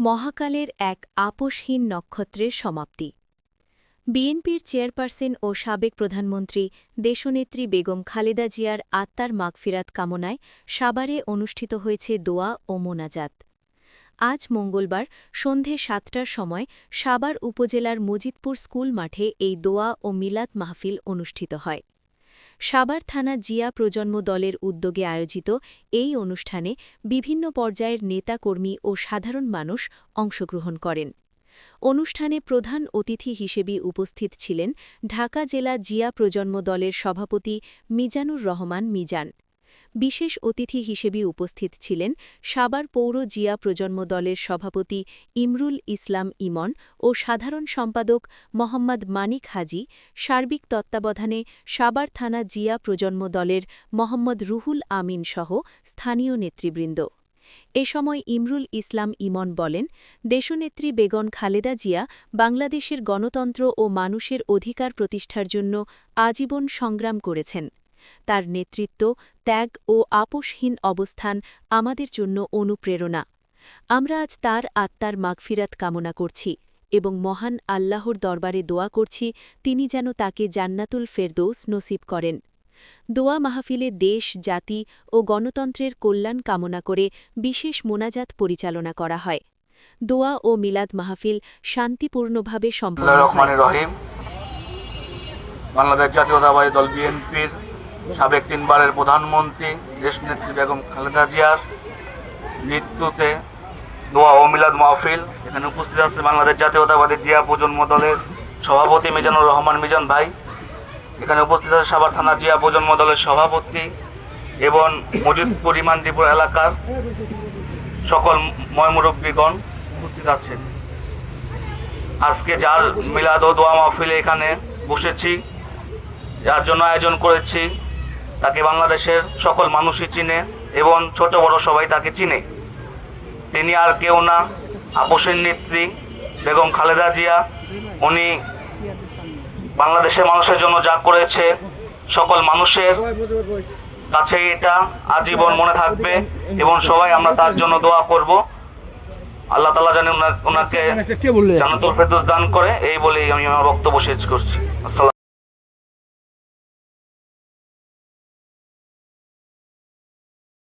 মহাকালের এক আপোষহীন নক্ষত্রের সমাপ্তি। বিএনপির চেয়ারপারসন ও সাবেক প্রধানমন্ত্রী দেশনেত্রী বেগম খালেদা জিয়ার আত্মার মাগফিরাত কামনায় সাভারে অনুষ্ঠিত হয়েছে দোয়া ও মোনাজাত। আজ মঙ্গলবার সন্ধে ৭টার সময় সাভার উপজেলার মজিদপুর স্কুল মাঠে এই দোয়া ও মিলাদ মাহফিল অনুষ্ঠিত হয়। সাভার থানা জিয়া প্রজন্ম দলের উদ্যোগে আয়োজিত এই অনুষ্ঠানে বিভিন্ন পর্যায়ের নেতাকর্মী ও সাধারণ মানুষ অংশগ্রহণ করেন। অনুষ্ঠানে প্রধান অতিথি হিসেবে উপস্থিত ছিলেন ঢাকা জেলা জিয়া প্রজন্ম দলের সভাপতি মিজানুর রহমান মিজান। বিশেষ অতিথি হিসেবে উপস্থিত ছিলেন সাভার পৌর জিয়া প্রজন্ম দলের সভাপতি ইমরুল ইসলাম ইমন ও সাধারণ সম্পাদক মোহাম্মদ মানিক হাজি, সার্বিক তত্ত্বাবধানে সাভার থানা জিয়া প্রজন্ম দলের মোহাম্মদ রুহুল আমিন সহ স্থানীয় নেতৃবৃন্দ। এ সময় ইমরুল ইসলাম ইমন বলেন, দেশনেত্রী বেগম খালেদা জিয়া বাংলাদেশের গণতন্ত্র ও মানুষের অধিকার প্রতিষ্ঠার জন্য আজীবন সংগ্রাম করেছেন। তার নেতৃত্ব, ত্যাগ ও আপোষহীন অবস্থান আমাদের জন্য অনুপ্রেরণা। আমরা আজ তার আত্মার মাগফিরাত কামনা করছি এবং মহান আল্লাহর দরবারে দোয়া করছি তিনি যেন তাকে জান্নাতুল ফেরদৌস নসিব করেন। দোয়া মাহফিলে দেশ, জাতি ও গণতন্ত্রের কল্যাণ কামনা করে বিশেষ মোনাজাত পরিচালনা করা হয়। দোয়া ও মিলাদ মাহফিল শান্তিপূর্ণভাবে সম্পন্ন হয়। বাংলাদেশ জাতীয়তাবাদী দল বিএনপির সাবেক 3 বারের প্রধানমন্ত্রী দেশনেত্রী বেগম খালেদা জিয়ার মৃত্যুতে দোয়া ও মিলাদ মাহফিল। এখানে উপস্থিত আছে বাংলাদেশ জাতীয়তাবাদী জিয়া প্রজন্ম দলের সভাপতি মিজানুর রহমান মিজান ভাই। এখানে উপস্থিত আছে সাভার থানা জিয়া প্রজন্ম দলের সভাপতি এবং মজিদপুর ইমানদীপুর এলাকার সকল ময়মুরব্বীগণ উপস্থিত আছেন। আজকে যার মিলাদ ও দোয়া মাহফিলে এখানে বসেছি, যার জন্য আয়োজন করেছি, তাকে বাংলাদেশের সকল মানুষই চিনে এবং ছোট বড় সবাই তাকে চিনে। তিনি আর কেউ না, আপোষের নেত্রী বেগম খালেদা জিয়া। উনি বাংলাদেশের মানুষের জন্য যা করেছে সকল মানুষের কাছে এটা আজীবন মনে থাকবে এবং সবাই আমরা তার জন্য দোয়া করব। আল্লাহ তাআলা যেন ওনাকে জান্নাতুল ফেরদৌস দান করে, এই বলেই আমি আমার বক্তব্য শেষ করছি। আসসালাম।